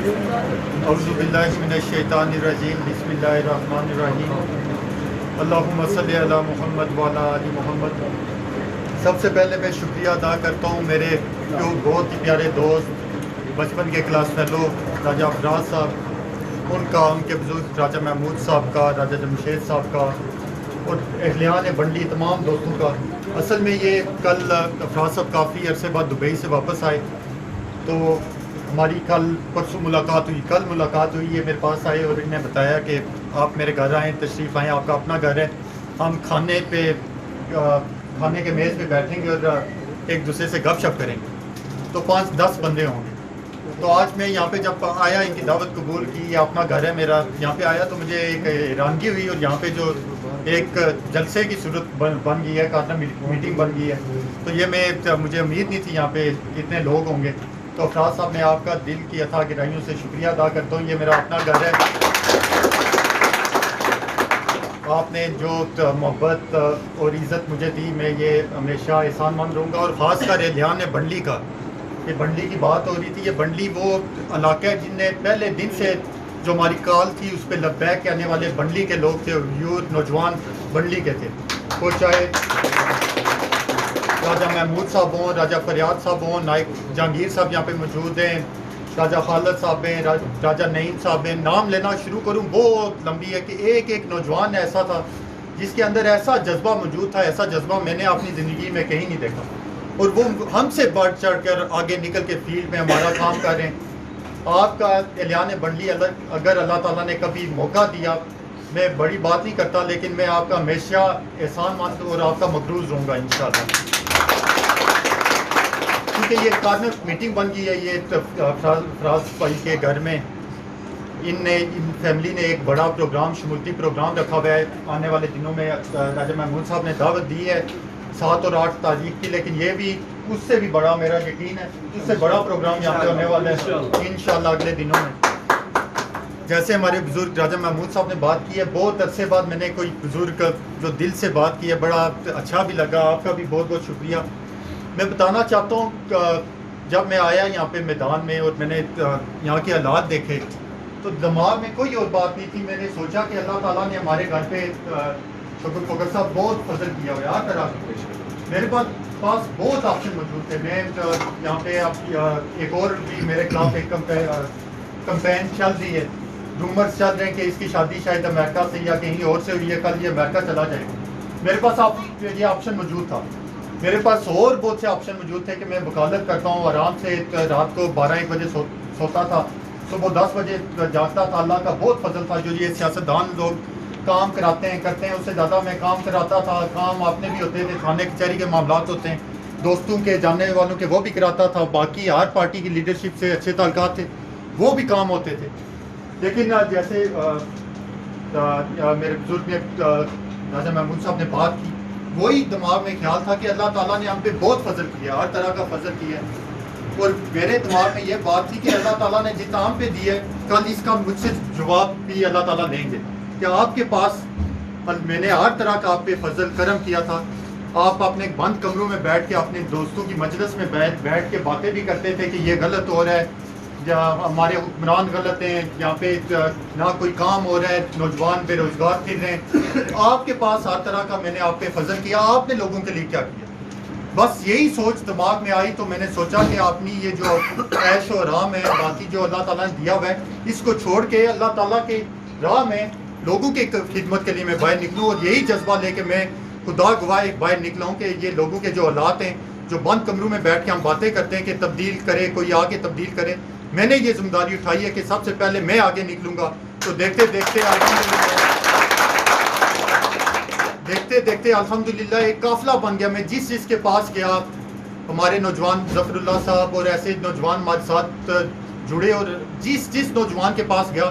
اعوذ باللہ من الشیطان الرجیم بسم اللہ الرحمن الرحیم اللہم صلی علی محمد وعلی آل محمد۔ سب سے پہلے میں شکریہ ادا کرتا ہوں میرے جو بہت ہی پیارے دوست بچپن کے کلاس فیلو راجہ افراز صاحب، ان کا، ان کے بزرگ راجہ محمود صاحب کا، راجہ جمشید صاحب کا اور اہلیان بنڈی تمام دوستوں کا۔ اصل میں یہ کل افراز صاحب کافی عرصے بعد دبئی سے واپس آئے تو ہماری پرسوں ملاقات ہوئی، کل ملاقات ہوئی، یہ میرے پاس آئے اور انہوں نے بتایا کہ آپ میرے گھر آئیں، تشریف آئیں، آپ کا اپنا گھر ہے، ہم کھانے کے میز پہ بیٹھیں گے اور ایک دوسرے سے گپ شپ کریں گے، تو 5-10 بندے ہوں گے۔ تو آج میں یہاں پہ جب آیا، ان کی دعوت قبول کی، یہ اپنا گھر ہے میرا، یہاں پہ آیا تو مجھے ایک حیرانگی ہوئی، اور یہاں پہ جو ایک جلسے کی صورت بن گئی ہے، کارنر میٹنگ بن گئی ہے، تو یہ مجھے امید نہیں تھی یہاں پہ اتنے لوگ ہوں گے۔ تو افراز صاحب، میں آپ کا دل کی اتھا گہرائیوں سے شکریہ ادا کرتا ہوں، یہ میرا اپنا گھر ہے۔ آپ نے جو محبت اور عزت مجھے دی، میں یہ ہمیشہ احسان مند رہوں گا، اور خاص کر اہلیان بنڈی کا، یہ بنڈی کی بات ہو رہی تھی، یہ بنڈی وہ علاقہ ہے جن نے پہلے دن سے جو ہماری کال تھی اس پہ لبیک کہنے والے بنڈی کے لوگ تھے، یوتھ نوجوان بنڈی کے تھے، وہ چاہے راجہ محمود صاحب ہوں، راجہ فریاد صاحب ہوں، نائب جہانگیر صاحب یہاں پہ موجود ہیں، راجہ خالد صاحب ہیں، راجہ نعیم صاحب ہیں، نام لینا شروع کروں بہت لمبی ہے کہ ایک ایک نوجوان ایسا تھا جس کے اندر ایسا جذبہ موجود تھا، ایسا جذبہ میں نے اپنی زندگی میں کہیں نہیں دیکھا، اور وہ ہم سے بڑھ چڑھ کر آگے نکل کے فیلڈ میں ہمارا کام کر رہے ہیں۔ آپ کا اہلیان بنڈی اگر اللہ تعالیٰ نے کبھی موقع دیا، میں بڑی بات نہیں کرتا، لیکن میں آپ کا ہمیشہ احسان مند اور آپ کا مقروض رہوں گا انشاءاللہ، کیونکہ یہ کارنر میٹنگ بن گئی ہے، یہ فراز بھائی کے گھر میں ان فیملی نے ایک بڑا پروگرام، شمولتی پروگرام رکھا ہوا ہے آنے والے دنوں میں۔ راجہ محمود صاحب نے دعوت دی ہے 7 اور 8 تاریخ کی، لیکن یہ بھی اس سے بھی بڑا، میرا یقین ہے اس سے بڑا پروگرام یہاں پہ ہونے والا ہے انشاءاللہ اگلے دنوں میں۔ جیسے ہمارے بزرگ راجہ محمود صاحب نے بات کی ہے، بہت عرصے بعد میں نے کوئی بزرگ جو دل سے بات کی ہے، بڑا اچھا بھی لگا، آپ کا بھی بہت بہت شکریہ۔ میں بتانا چاہتا ہوں، جب میں آیا یہاں پہ میدان میں اور میں نے یہاں کے حالات دیکھے تو دماغ میں کوئی اور بات نہیں تھی، میں نے سوچا کہ اللہ تعالیٰ نے ہمارے گھر پہ شکر فکر صاحب بہت فضل کیا ہوا ہے ہر طرح سے، میرے پاس بہت آپشن موجود تھے۔ میں یہاں پہ ایک اور بھی میرے خلاف ایک کمپین چل رہی ہے، رومرز چل رہے ہیں کہ اس کی شادی شاید امریکہ سے یا کہیں اور سے ہوئی ہے، کل یہ امریکہ چلا جائے گا۔ میرے پاس یہ آپشن موجود تھا، میرے پاس اور بہت سے آپشن موجود تھے کہ میں وکالت کرتا ہوں، آرام سے رات کو 12-1 بجے سوتا تھا، صبح 10 بجے جاگتا تھا۔ اللہ کا بہت فضل تھا، جو یہ سیاستدان لوگ کام کرتے ہیں اس سے زیادہ میں کام کراتا تھا، کام اپنے بھی ہوتے تھے، تھانے کچہری کے معاملات ہوتے ہیں، دوستوں کے، جاننے والوں کے، وہ بھی کراتا تھا، باقی ہر پارٹی کی لیڈرشپ سے اچھے تعلقات تھے، وہ بھی کام ہوتے تھے۔ لیکن جیسے میرے بزرگ نے راجہ محمود صاحب نے بات کی، وہی دماغ میں خیال تھا کہ اللہ تعالیٰ نے ہم پہ بہت فضل کیا، ہر طرح کا فضل کیا ہے، اور میرے دماغ میں یہ بات تھی کہ اللہ تعالیٰ نے جتنا ہم پہ دیا ہے، کل اس کا مجھ سے جواب بھی اللہ تعالیٰ دیں گے کہ آپ کے پاس میں نے ہر طرح کا آپ پہ فضل کرم کیا تھا۔ آپ اپنے بند کمروں میں بیٹھ کے اپنے دوستوں کی مجلس میں بیٹھ کے باتیں بھی کرتے تھے کہ یہ غلط ہو رہا ہے، ہمارے حکمران غلط ہیں، یہاں پہ نہ کوئی کام ہو رہا ہے، نوجوان بے روزگار پھر رہے ہیں۔ آپ کے پاس ہر طرح کا میں نے آپ پہ فضل کیا، آپ نے لوگوں کے لیے کیا کیا؟ بس یہی سوچ دماغ میں آئی تو میں نے سوچا کہ اپنی یہ جو عیش و آرام ہے، باقی جو اللہ تعالیٰ نے دیا ہوا ہے، اس کو چھوڑ کے اللہ تعالیٰ کے راہ میں لوگوں کی خدمت کے لیے میں باہر نکلوں، اور یہی جذبہ لے کے میں خدا گواہ باہر نکلا ہوں کہ یہ لوگوں کے جو حالات ہیں، جو بند کمروں میں بیٹھ کے ہم باتیں کرتے ہیں کہ تبدیل کرے کوئی، آ کے تبدیل کرے، میں نے یہ ذمہ داری اٹھائی ہے کہ سب سے پہلے میں آگے نکلوں گا۔ تو دیکھتے دیکھتے الحمدللہ ایک قافلہ بن گیا۔ میں جس کے پاس گیا، ہمارے نوجوان ظفر اللہ صاحب اور ایسے نوجوان ہمارے ساتھ جڑے، اور جس نوجوان کے پاس گیا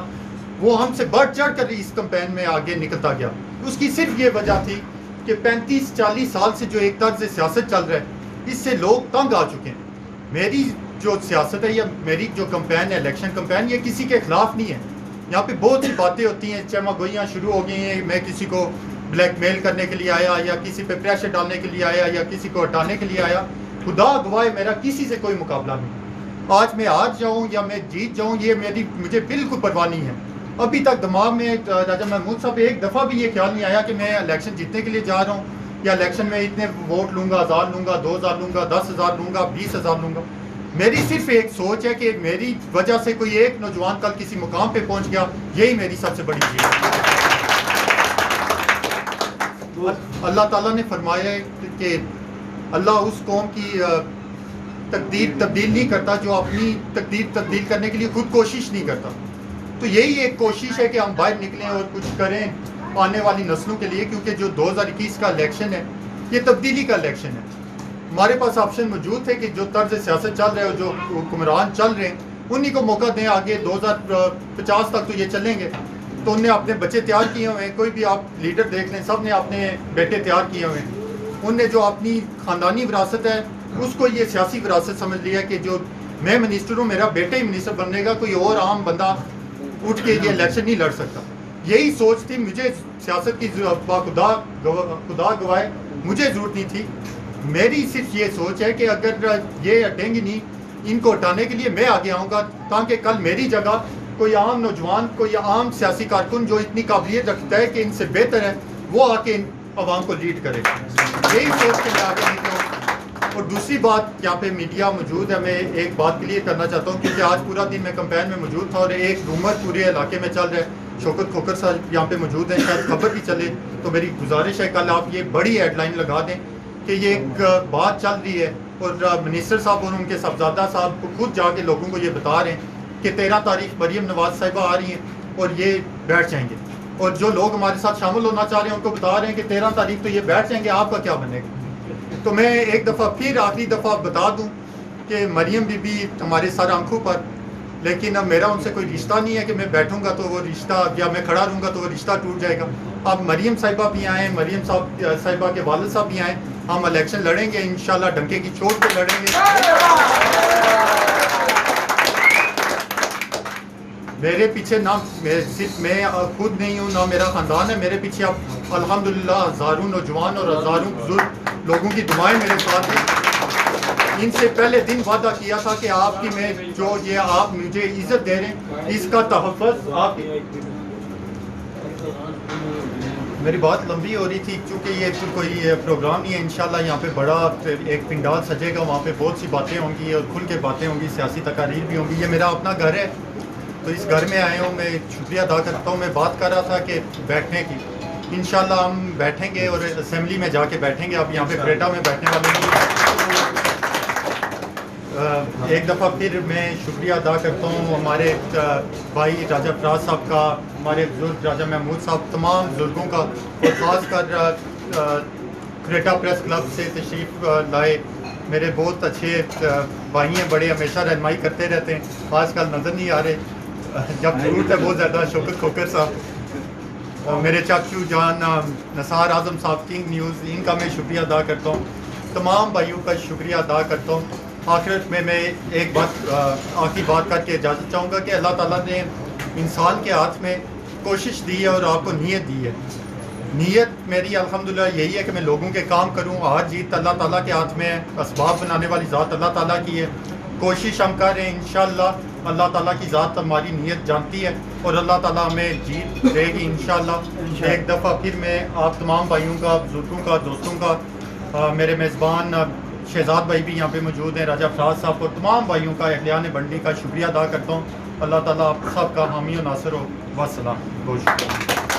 وہ ہم سے بڑھ چڑھ کر اس کمپین میں آگے نکلتا گیا۔ اس کی صرف یہ وجہ تھی کہ 35-40 سال سے جو ایک طرز سیاست چل رہا ہے، اس سے لوگ تنگ آ چکے ہیں۔ میری جو سیاست ہے یا میری جو کمپین ہے، الیکشن کمپین، یہ کسی کے خلاف نہیں ہے۔ یہاں پہ بہت سی باتیں ہوتی ہیں، چمہ گوئیاں شروع ہو گئی ہیں، میں کسی کو بلیک میل کرنے کے لیے آیا، یا کسی پہ پریشر ڈالنے کے لیے آیا، یا کسی کو ہٹانے کے لیے آیا۔ خدا گواہ میرا کسی سے کوئی مقابلہ نہیں۔ آج میں ہار جاؤں یا میں جیت جاؤں یہ مجھے بالکل پرواہ نہیں ہے. ابھی تک دماغ میں راجہ محمود صاحب ایک دفعہ بھی یہ خیال نہیں آیا کہ میں الیکشن جیتنے کے لیے جا رہا ہوں یا الیکشن میں اتنے ووٹ لوں گا, 1000 لوں گا, 2000 لوں گا, 10,000 لوں گا, 20,000 لوں گا. میری صرف ایک سوچ ہے کہ میری وجہ سے کوئی ایک نوجوان کل کسی مقام پہ پہنچ گیا, یہی میری سب سے بڑی چیز ہے. اللہ تعالیٰ نے فرمایا ہے کہ اللہ اس قوم کی تقدیر تبدیل نہیں کرتا جو اپنی تقدیر تبدیل کرنے کے لیے خود کوشش نہیں کرتا. تو یہی ایک کوشش ہے کہ ہم باہر نکلیں اور کچھ کریں آنے والی نسلوں کے لیے, کیونکہ جو 2021 کا الیکشن ہے یہ تبدیلی کا الیکشن ہے. ہمارے پاس آپشن موجود تھے کہ جو طرز سیاست چل رہے ہیں اور جو حکمران چل رہے ہیں انہی کو موقع دیں. آگے 2050 تک تو یہ چلیں گے, تو انہوں نے اپنے بچے تیار کیے ہوئے ہیں. کوئی بھی آپ لیڈر دیکھ لیں, سب نے اپنے بیٹے تیار کیے ہوئے ہیں. انہوں نے جو اپنی خاندانی وراثت ہے اس کو یہ سیاسی وراثت سمجھ لیا کہ جو میں منسٹر ہوں میرا بیٹا ہی منسٹر بننے گا, کوئی اور عام بندہ اٹھ کے یہ الیکشن نہیں لڑ سکتا. یہی سوچ تھی. مجھے سیاست کی خدا گواہ مجھے ضرورت نہیں تھی. میری صرف یہ سوچ ہے کہ اگر یہ ہٹیں گی نہیں, ان کو ہٹانے کے لیے میں آگے آؤں گا تاکہ کل میری جگہ کوئی عام نوجوان, کوئی عام سیاسی کارکن جو اتنی قابلیت رکھتا ہے کہ ان سے بہتر ہے وہ آ کے عوام کو لیڈ کرے. یہی سوچ کے میں آگے نکلوں. اور دوسری بات, یہاں پہ میڈیا موجود ہے, میں ایک بات کلیئر کرنا چاہتا ہوں کیونکہ آج پورا دن میں کمپین میں موجود تھا اور ایک رومر پورے علاقے میں چل رہا ہے. شوکت کھوکر صاحب یہاں پہ موجود ہیں, شاید خبر بھی چلے, تو میری گزارش ہے کل آپ یہ بڑی ہیڈ لائن لگا دیں کہ یہ ایک بات چل رہی ہے اور منسٹر صاحب اور ان کے صاحبزادہ صاحب کو خود جا کے لوگوں کو یہ بتا رہے ہیں کہ 13 تاریخ مریم نواز صاحبہ آ رہی ہیں اور یہ بیٹھ جائیں گے. اور جو لوگ ہمارے ساتھ شامل ہونا چاہ رہے ہیں ان کو بتا رہے ہیں کہ 13 تاریخ تو یہ بیٹھ جائیں گے, آپ کا کیا بنے گا. تو میں ایک دفعہ پھر آخری دفعہ بتا دوں کہ مریم بی بی ہمارے سر آنکھوں پر, لیکن اب میرا ان سے کوئی رشتہ نہیں ہے کہ میں بیٹھوں گا تو وہ رشتہ, یا میں کھڑا رہوں گا تو وہ رشتہ ٹوٹ جائے گا. اب مریم صاحبہ بھی آئیں, مریم صاحبہ کے والد صاحب بھی آئیں, ہم الیکشن لڑیں گے انشاءاللہ, ڈنکے کی چوٹ پہ لڑیں گے. میرے پیچھے نہ صرف میں خود نہیں ہوں, نہ میرا خاندان ہے, میرے پیچھے اب الحمدللہ ہزاروں نوجوان اور ہزاروں بزرگ لوگوں کی دعائیں میرے ساتھ ہیں. ان سے پہلے دن وعدہ کیا تھا کہ آپ کی میں جو یہ آپ مجھے عزت دے رہے ہیں اس کا تحفظ آپ. میری بات لمبی ہو رہی تھی کیونکہ یہ کوئی پروگرام نہیں ہے. انشاءاللہ یہاں پہ بڑا ایک پنڈال سجے گا, وہاں پہ بہت سی باتیں ہوں گی اور کھل کے باتیں ہوں گی, سیاسی تقاریر بھی ہوں گی. یہ میرا اپنا گھر ہے تو اس گھر میں آئے ہوں, میں شکریہ ادا کرتا ہوں. میں بات کر رہا تھا کہ بیٹھنے کی, انشاءاللہ ہم بیٹھیں گے اور اسمبلی میں جا کے بیٹھیں گے. اب یہاں پہ بریٹا میں بیٹھنے والے نہیں. ایک دفعہ پھر میں شکریہ ادا کرتا ہوں ہمارے بھائی راجہ فراز صاحب کا, ہمارے بزرگ راجہ محمود صاحب, تمام بزرگوں کا, اور خاص کر کریٹا پریس کلب سے تشریف لائے میرے بہت اچھے بھائی ہیں, بڑے ہمیشہ رہنمائی کرتے رہتے ہیں. آج کل نظر نہیں آ رہے, جب ضرورت ہے بہت زیادہ. شوکت کھوکر صاحب, میرے چاچو جان نثار اعظم صاحب کنگ نیوز, ان کا میں شکریہ ادا کرتا ہوں. تمام بھائیوں کا شکریہ ادا کرتا ہوں. آخرت میں ایک بات آخری بات کر کے اجازت چاہوں گا کہ اللہ تعالیٰ نے انسان کے ہاتھ میں کوشش دی ہے اور آپ کو نیت دی ہے. نیت میری الحمدللہ یہی ہے کہ میں لوگوں کے کام کروں. ہار جیت اللہ تعالیٰ کے ہاتھ میں ہے, اسباب بنانے والی ذات اللہ تعالیٰ کی ہے. کوشش ہم کر رہے ہیں, انشاءاللہ اللہ تعالیٰ کی ذات ہماری نیت جانتی ہے اور اللہ تعالیٰ ہمیں جیت دے گی انشاءاللہ. ایک دفعہ پھر میں آپ تمام بھائیوں کا, بزرگوں کا, دوستوں کا, میرے میزبان شہزاد بھائی بھی یہاں پہ موجود ہیں, راجہ فراز صاحب, اور تمام بھائیوں کا, اہلیان بنڈی کا شکریہ ادا کرتا ہوں. اللہ تعالیٰ آپ سب کا حامی و ناصر ہو. والسلام. بہت شکریہ.